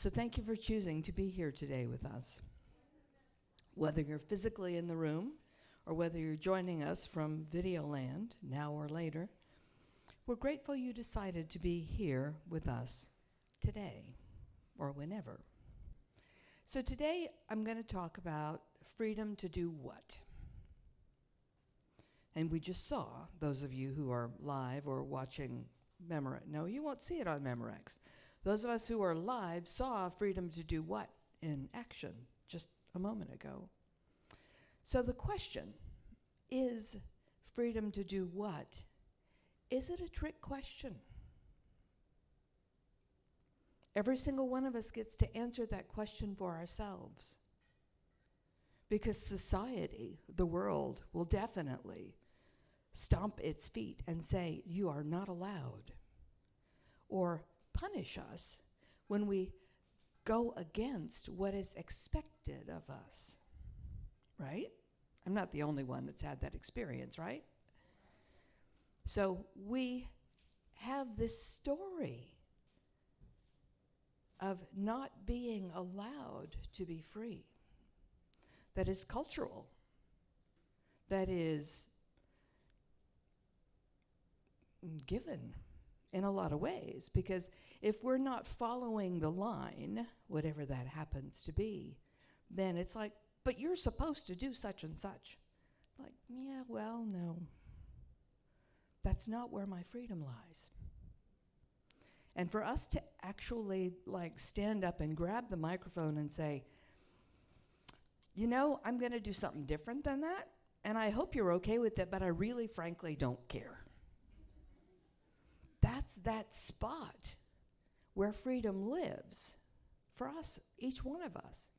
So thank you for choosing to be here today with us. Whether you're physically in the room or whether you're joining us from Videoland, now or later, we're grateful you decided to be here with us today or whenever. So today I'm going to talk about freedom to do what? And we just saw, those of you who are live or watching Memorex. No, you won't see it on Memorex. Those of us who are live saw freedom to do what in action just a moment ago. So the question is, freedom to do what? Is it a trick question? Every single one of us gets to answer that question for ourselves. Because society, the world, will definitely stomp its feet and say, you are not allowed. Or punish us when we go against what is expected of us. Right? I'm not the only one that's had that experience, right? So we have this story of not being allowed to be free. That is cultural. That is given in a lot of ways. Because if we're not following the line, whatever that happens to be, then it's like, but you're supposed to do such and such. Like, yeah, well, no. That's not where my freedom lies. And for us to actually stand up and grab the microphone and say, you know, I'm going to do something different than that, and I hope you're okay with it, but I really, frankly, don't care. That's that spot where freedom lives for us, each one of us.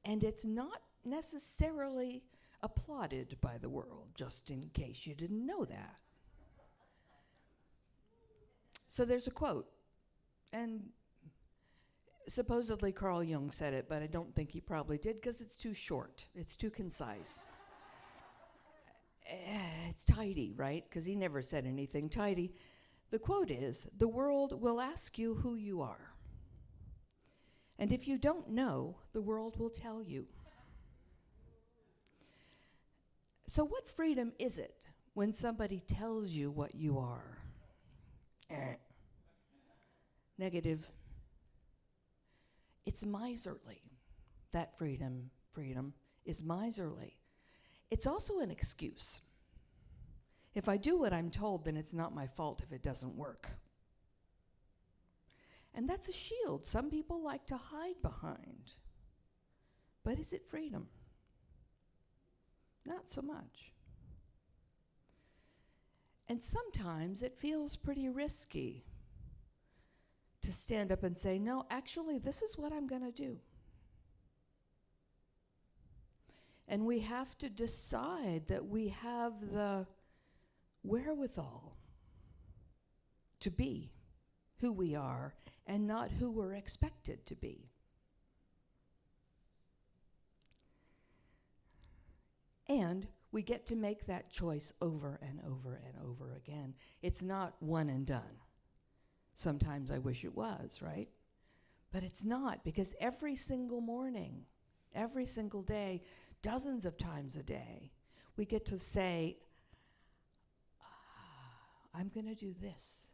And it's not necessarily applauded by the world, just in case you didn't know that. So there's a quote, and supposedly Carl Jung said it, but I don't think he probably did because it's too short. It's too concise. It's tidy, right? Because he never said anything tidy. The quote is, the world will ask you who you are. And if you don't know, the world will tell you. So what freedom is it when somebody tells you what you are? Negative. It's miserly. That freedom is miserly. It's also an excuse. If I do what I'm told, then it's not my fault if it doesn't work. And that's a shield some people like to hide behind. But is it freedom? Not so much. And sometimes it feels pretty risky to stand up and say, no, actually, this is what I'm going to do. And we have to decide that we have the wherewithal to be who we are and not who we're expected to be. And we get to make that choice over and over and over again. It's not one and done. Sometimes I wish it was, right? But it's not, because every single morning, every single day, dozens of times a day, we get to say, I'm going to do this.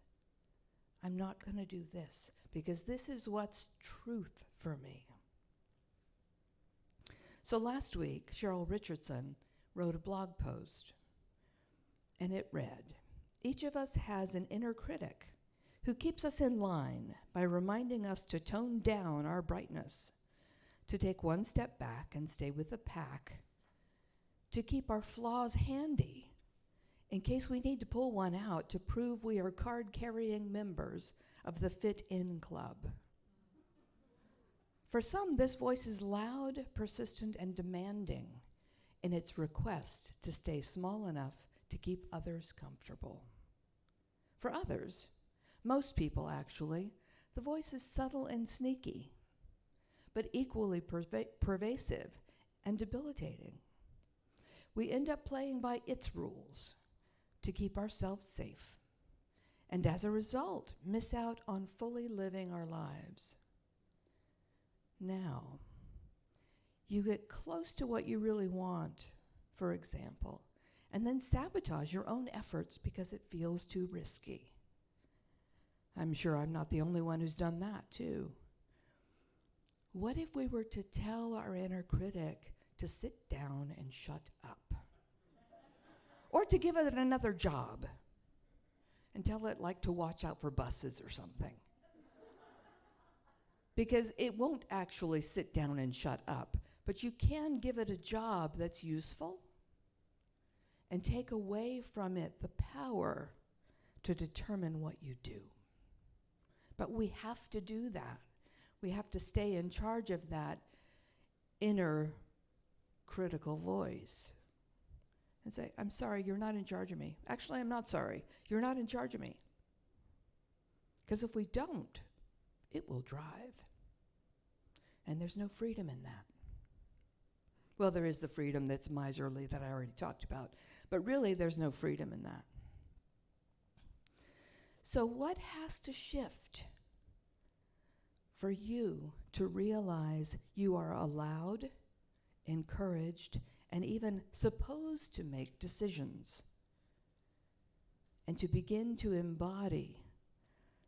I'm not going to do this, because this is what's truth for me. So last week, Cheryl Richardson wrote a blog post, and it read, each of us has an inner critic who keeps us in line by reminding us to tone down our brightness, to take one step back and stay with the pack, to keep our flaws handy in case we need to pull one out to prove we are card-carrying members of the fit-in club. For some, this voice is loud, persistent, and demanding in its request to stay small enough to keep others comfortable. For others, most people actually, the voice is subtle and sneaky, but equally pervasive and debilitating. We end up playing by its rules to keep ourselves safe and as a result, miss out on fully living our lives. Now, you get close to what you really want, for example, and then sabotage your own efforts because it feels too risky. I'm sure I'm not the only one who's done that too. What if we were to tell our inner critic to sit down and shut up? Or to give it another job and tell it like to watch out for buses or something. Because it won't actually sit down and shut up, but you can give it a job that's useful and take away from it the power to determine what you do. But we have to do that. We have to stay in charge of that inner critical voice and say, I'm sorry, you're not in charge of me. Actually, I'm not sorry. You're not in charge of me. Because if we don't, it will drive. And there's no freedom in that. Well, there is the freedom that's miserly that I already talked about, but really there's no freedom in that. So what has to shift for you to realize you are allowed, encouraged, and even supposed to make decisions, and to begin to embody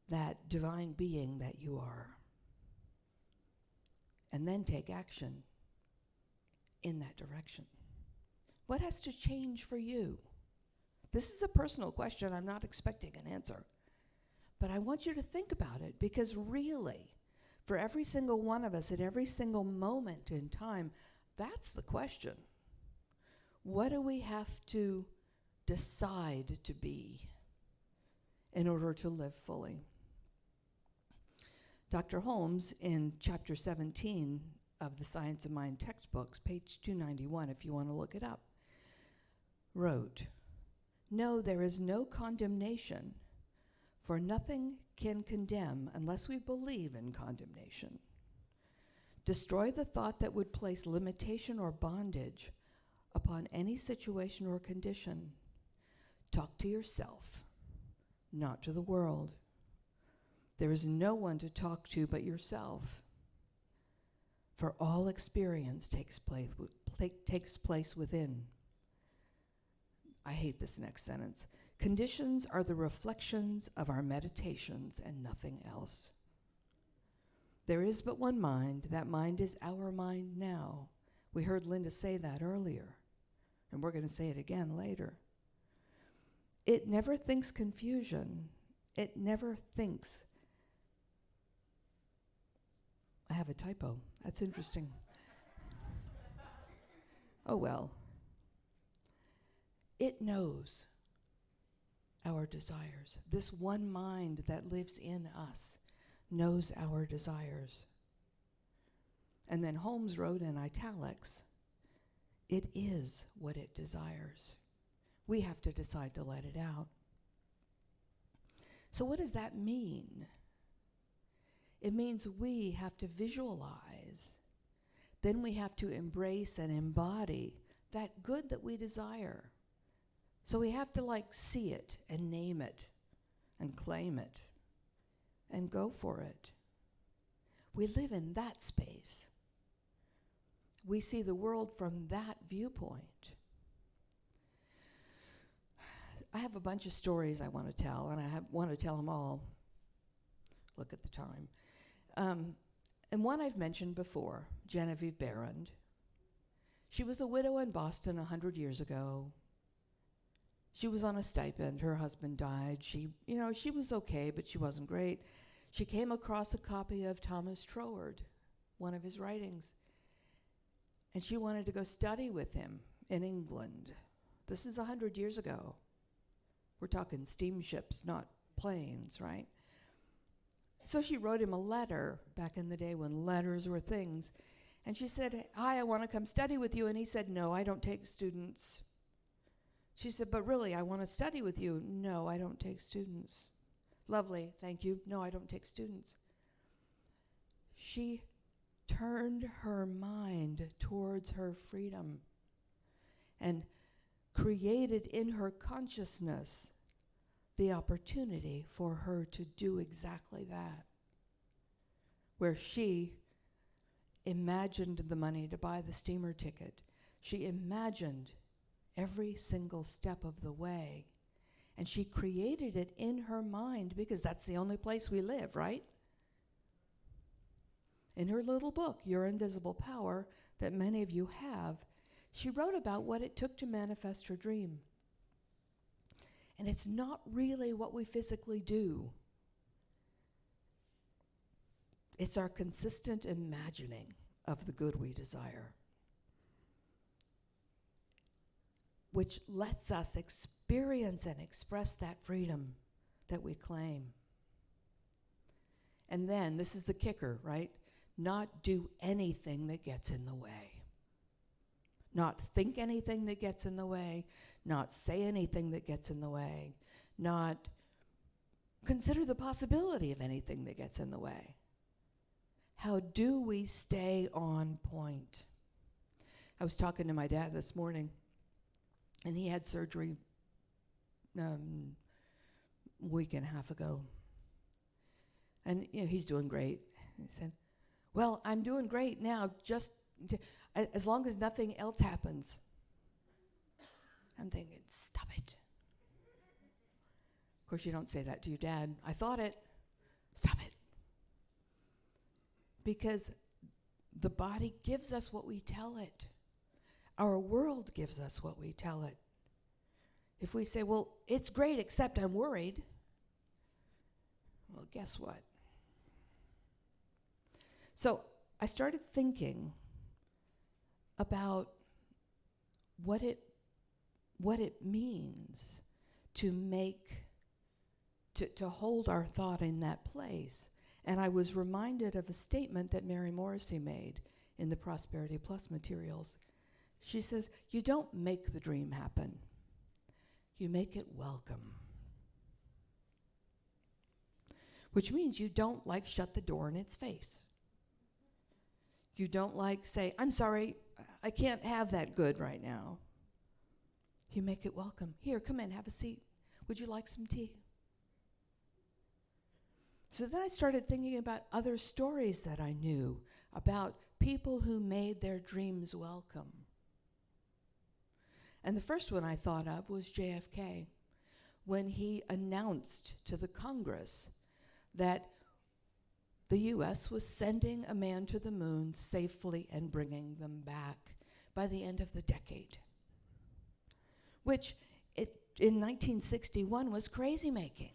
that divine being that you are, and then take action in that direction? What has to change for you? This is a personal question. I'm not expecting an answer. But I want you to think about it, because really, for every single one of us at every single moment in time, that's the question. What do we have to decide to be in order to live fully? Dr. Holmes, in chapter 17 of the Science of Mind textbooks, page 291, if you want to look it up, wrote, "No, there is no condemnation, for nothing can condemn unless we believe in condemnation. Destroy the thought that would place limitation or bondage upon any situation or condition. Talk to yourself, not to the world. There is no one to talk to but yourself. For all experience takes place within." I hate this next sentence. "Conditions are the reflections of our meditations and nothing else. There is but one mind. That mind is our mind now." We heard Linda say that earlier, and we're going to say it again later. "It never thinks confusion. It never thinks..." I have a typo. That's interesting. Oh well. "It knows our desires." This one mind that lives in us knows our desires. And then Holmes wrote in italics, "It is what it desires." We have to decide to let it out. So what does that mean? It means we have to visualize. Then we have to embrace and embody that good that we desire. So we have to see it and name it and claim it and go for it. We live in that space. We see the world from that viewpoint. I have a bunch of stories I want to tell, and I want to tell them all. Look at the time. And one I've mentioned before, Genevieve Barrand. She was a widow in Boston 100 years ago. She was on a stipend. Her husband died. She was okay, but she wasn't great. She came across a copy of Thomas Troward, one of his writings, and she wanted to go study with him in England. This is 100 years ago. We're talking steamships, not planes, right? So she wrote him a letter back in the day when letters were things. And she said, "Hi, I want to come study with you." And he said, "No, I don't take students." She said, "But really, I want to study with you." "No, I don't take students." "Lovely, thank you." "No, I don't take students." She turned her mind towards her freedom and created in her consciousness the opportunity for her to do exactly that, where she imagined the money to buy the steamer ticket. She imagined every single step of the way, and she created it in her mind because that's the only place we live, right? In her little book, Your Invisible Power, that many of you have, she wrote about what it took to manifest her dream. And it's not really what we physically do. It's our consistent imagining of the good we desire, which lets us experience and express that freedom that we claim. And then, this is the kicker, right? Not do anything that gets in the way. Not think anything that gets in the way, not say anything that gets in the way, not consider the possibility of anything that gets in the way. How do we stay on point? I was talking to my dad this morning, and he had surgery a week and a half ago. And he's doing great. He said, well, I'm doing great now, just as long as nothing else happens. I'm thinking, stop it. Of course, you don't say that to your dad. I thought it. Stop it. Because the body gives us what we tell it. Our world gives us what we tell it. If we say, well, it's great, except I'm worried, well, guess what? So I started thinking about what it means to hold our thought in that place. And I was reminded of a statement that Mary Morrissey made in the Prosperity Plus materials. She says, you don't make the dream happen. You make it welcome. Which means you don't shut the door in its face. You don't say, I'm sorry, I can't have that good right now. You make it welcome. Here, come in, have a seat. Would you like some tea? So then I started thinking about other stories that I knew about people who made their dreams welcome. And the first one I thought of was JFK, when he announced to the Congress that the U.S. was sending a man to the moon safely and bringing them back by the end of the decade, which in 1961 was crazy making.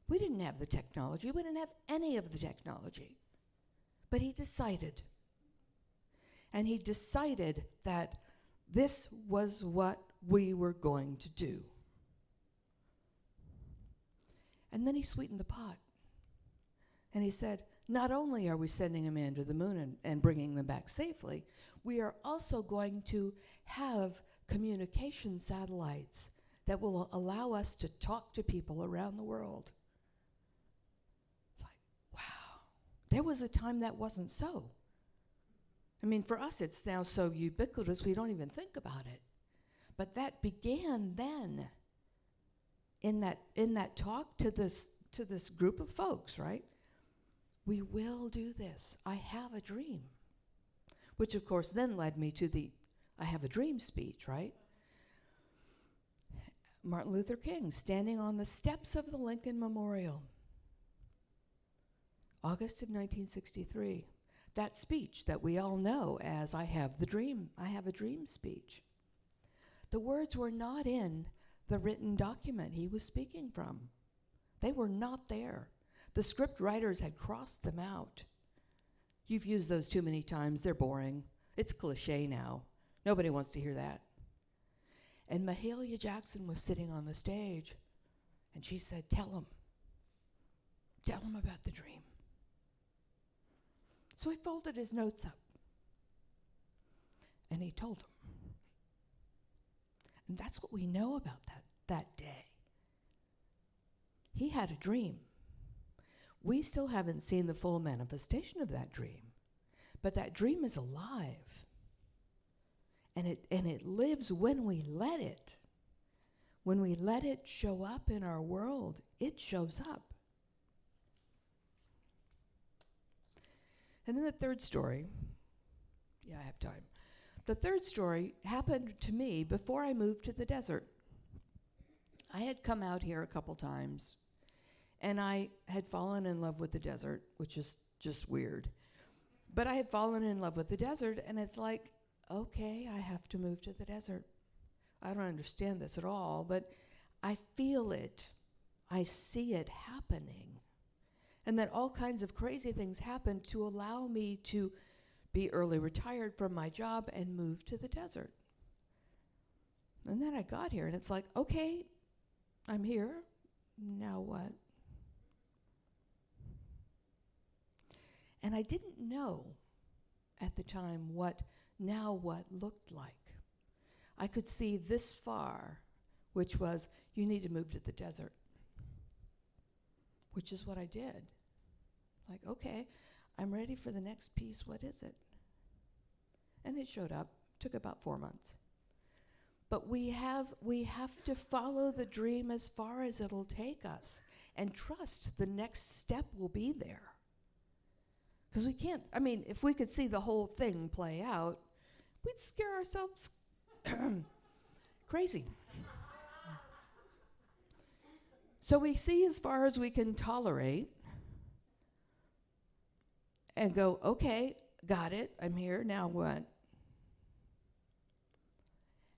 We didn't have the technology. We didn't have any of the technology. But he decided. And he decided that this was what we were going to do. And then he sweetened the pot. And he said, not only are we sending a man to the moon and bringing them back safely, we are also going to have communication satellites that will allow us to talk to people around the world. It's like, wow. There was a time that wasn't so. I mean, for us, it's now so ubiquitous we don't even think about it. But that began then in that talk to this group of folks, right? We will do this. I have a dream. Which, of course, then led me to the I have a dream speech, right? Martin Luther King standing on the steps of the Lincoln Memorial. August of 1963. That speech that we all know as I have a dream speech. The words were not in the written document he was speaking from. They were not there. The script writers had crossed them out. You've used those too many times. They're boring. It's cliche now. Nobody wants to hear that. And Mahalia Jackson was sitting on the stage, and she said, tell him about the dream. So he folded his notes up, and he told him. And that's what we know about that day. He had a dream. We still haven't seen the full manifestation of that dream, but that dream is alive. And it lives when we let it. when we let it show up in our world, it shows up. And then the third story, yeah, I have time. The third story happened to me before I moved to the desert. I had come out here a couple times, and I had fallen in love with the desert, which is just weird. But I had fallen in love with the desert, and it's like, okay, I have to move to the desert. I don't understand this at all, but I feel it. I see it happening. And then all kinds of crazy things happen to allow me to be early retired from my job and move to the desert. And then I got here, and it's like, okay, I'm here. Now what? And I didn't know at the time what looked like. I could see this far, which was, you need to move to the desert, which is what I did. Like, okay, I'm ready for the next piece. What is it? And it showed up. Took about 4 months. But we have to follow the dream as far as it'll take us and trust the next step will be there. Because we can't, I mean, if we could see the whole thing play out, we'd scare ourselves crazy. So we see as far as we can tolerate and go, okay, got it, I'm here, now what?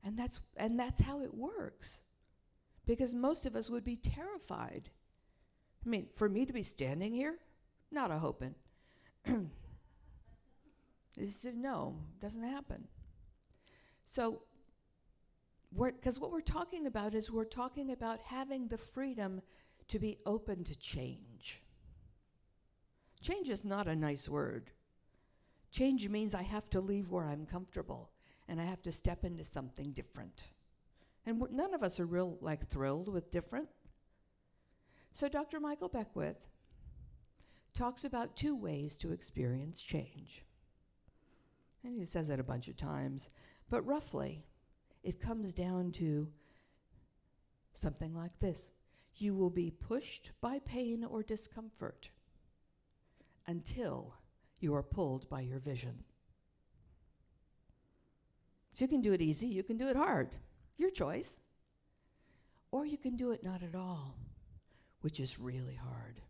And that's how it works. Because most of us would be terrified. I mean, for me to be standing here, not a hoping. No, doesn't happen. So, because what we're talking about is we're talking about having the freedom to be open to change. Change is not a nice word. Change means I have to leave where I'm comfortable and I have to step into something different. And none of us are real thrilled with different. So Dr. Michael Beckwith talks about 2 ways to experience change. And he says that a bunch of times, but roughly it comes down to something like this. You will be pushed by pain or discomfort until you are pulled by your vision. So you can do it easy, you can do it hard, your choice. Or you can do it not at all, which is really hard.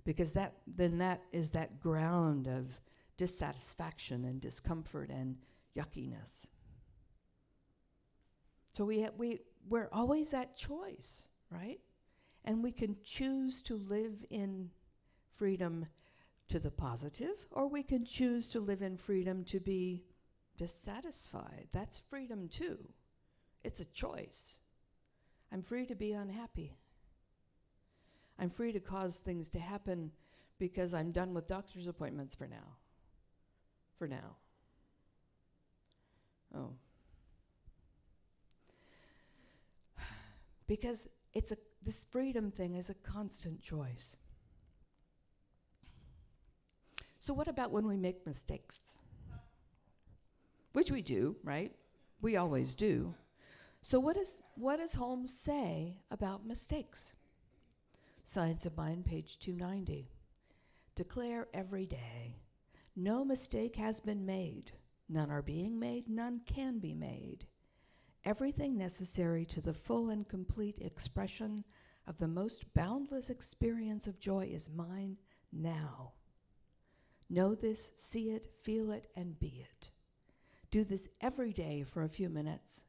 Because that is that ground of dissatisfaction and discomfort and yuckiness. So we're always at choice, right? And we can choose to live in freedom to the positive, or we can choose to live in freedom to be dissatisfied. That's freedom too. It's a choice. I'm free to be unhappy. I'm free to cause things to happen because I'm done with doctor's appointments for now. For now. Oh. Because this freedom thing is a constant choice. So what about when we make mistakes? Which we do, right? We always do. So what does Holmes say about mistakes? Science of Mind, page 290. Declare every day, no mistake has been made. None are being made, none can be made. Everything necessary to the full and complete expression of the most boundless experience of joy is mine now. Know this, see it, feel it, and be it. Do this every day for a few minutes.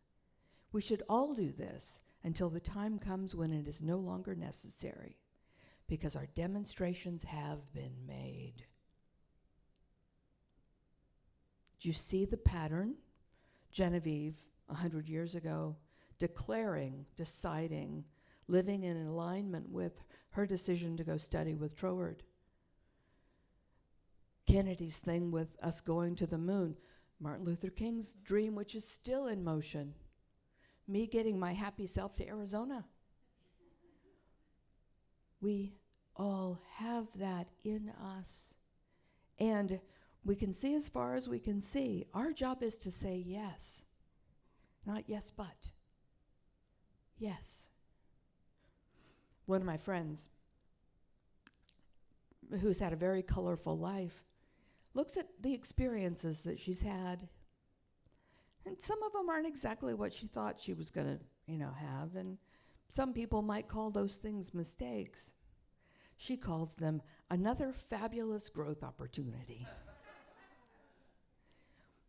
We should all do this until the time comes when it is no longer necessary, because our demonstrations have been made. Do you see the pattern? Genevieve, 100 years ago, declaring, deciding, living in alignment with her decision to go study with Troward. Kennedy's thing with us going to the moon. Martin Luther King's dream, which is still in motion. Me getting my happy self to Arizona. We all have that in us. And we can see as far as we can see. Our job is to say yes. Not yes, but. Yes. One of my friends, who's had a very colorful life, looks at the experiences that she's had, and some of them aren't exactly what she thought she was going to, have, and some people might call those things mistakes. She calls them another fabulous growth opportunity.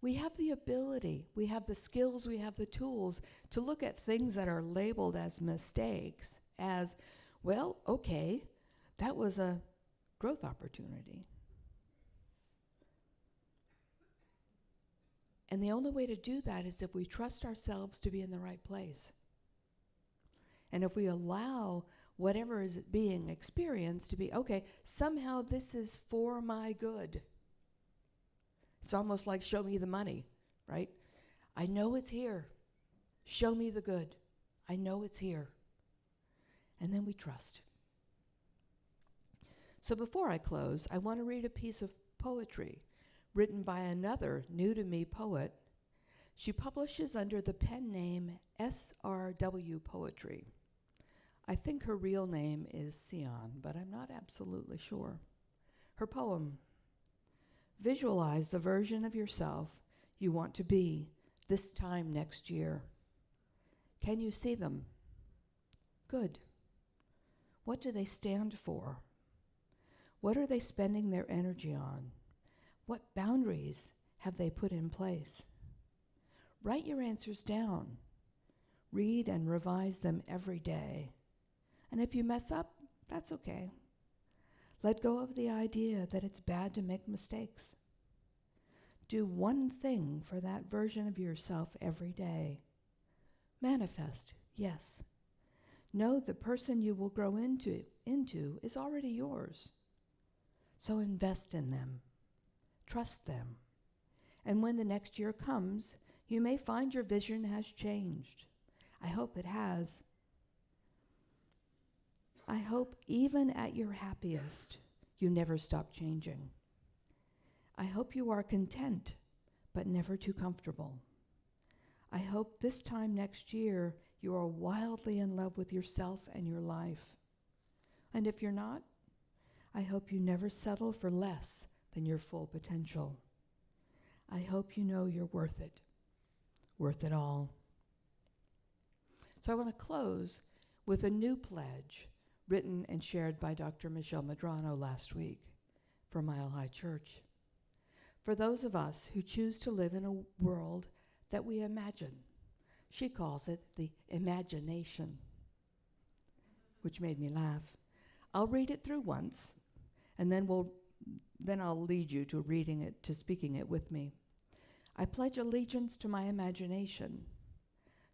We have the ability, we have the skills, we have the tools to look at things that are labeled as mistakes as, well, okay, that was a growth opportunity. And the only way to do that is if we trust ourselves to be in the right place. And if we allow whatever is being experienced to be, okay, somehow this is for my good. It's almost like show me the money, right? I know it's here. Show me the good. I know it's here. And then we trust. So before I close, I want to read a piece of poetry written by another new-to-me poet. She publishes under the pen name SRW Poetry. I think her real name is Sion, but I'm not absolutely sure. Her poem: visualize the version of yourself you want to be this time next year. Can you see them? Good. What do they stand for? What are they spending their energy on? What boundaries have they put in place? Write your answers down. Read and revise them every day. And if you mess up, that's okay. Let go of the idea that it's bad to make mistakes. Do one thing for that version of yourself every day. Manifest, yes. Know the person you will grow into is already yours. So invest in them. Trust them. And when the next year comes, you may find your vision has changed. I hope it has. I hope even at your happiest, you never stop changing. I hope you are content, but never too comfortable. I hope this time next year, you are wildly in love with yourself and your life. And if you're not, I hope you never settle for less than your full potential. I hope you know you're worth it all. So I want to close with a new pledge written and shared by Dr. Michelle Medrano last week for Mile High Church. For those of us who choose to live in a world that we imagine, she calls it the imagination, which made me laugh. I'll read it through once, and then I'll lead you to reading it, to speaking it with me. I pledge allegiance to my imagination,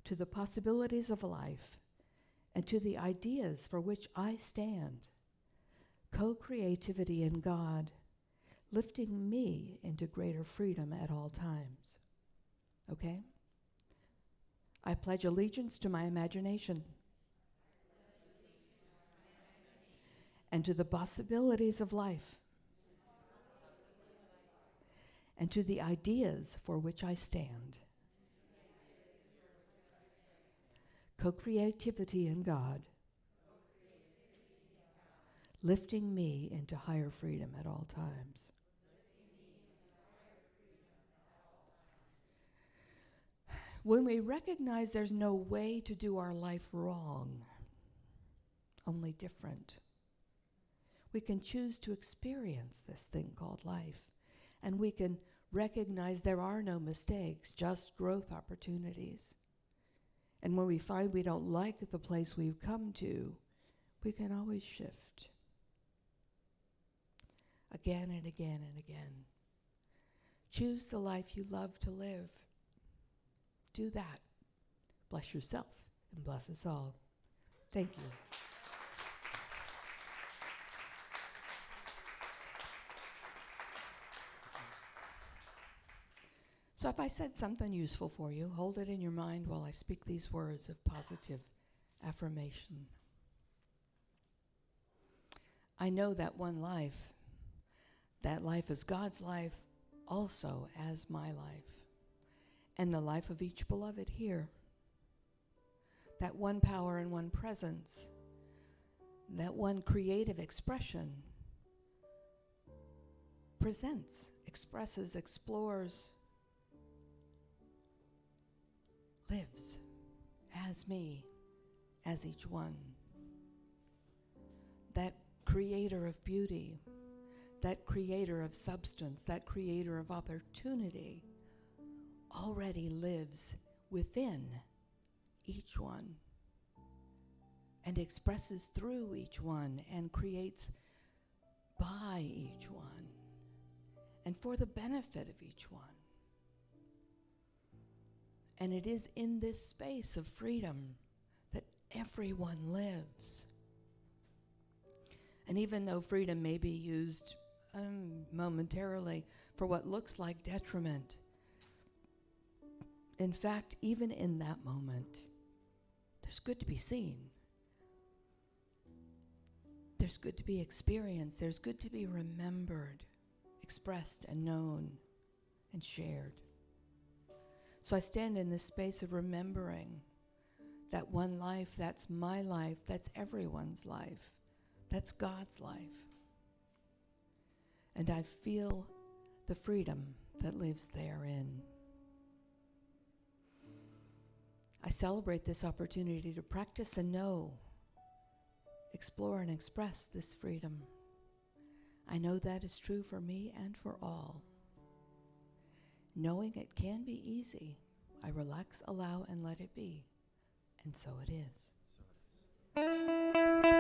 to the possibilities of life, and to the ideas for which I stand. Co-creativity in God, lifting me into greater freedom at all times. Okay? I pledge allegiance to my imagination and to the possibilities of life and to the ideas for which I stand. Co-creativity in God, lifting me into higher freedom at all times. When we recognize there's no way to do our life wrong, only different, we can choose to experience this thing called life. And we can recognize there are no mistakes, just growth opportunities. And when we find we don't like the place we've come to, we can always shift. Again and again and again. Choose the life you love to live. Do that. Bless yourself and bless us all. Thank you. So if I said something useful for you, hold it in your mind while I speak these words of positive affirmation. I know that one life, that life is God's life, also as my life, and the life of each beloved here. that one power and one presence, that one creative expression presents, expresses, explores, lives as me, as each one. That creator of beauty, that creator of substance, that creator of opportunity already lives within each one and expresses through each one and creates by each one and for the benefit of each one. And it is in this space of freedom that everyone lives. And even though freedom may be used momentarily for what looks like detriment, in fact, even in that moment, there's good to be seen. There's good to be experienced. There's good to be remembered, expressed and known and shared. So I stand in this space of remembering that one life, that's my life, that's everyone's life, that's God's life. And I feel the freedom that lives therein. I celebrate this opportunity to practice and know, explore and express this freedom. I know that is true for me and for all. Knowing it can be easy, I relax, allow, and let it be. And so it is. So it is.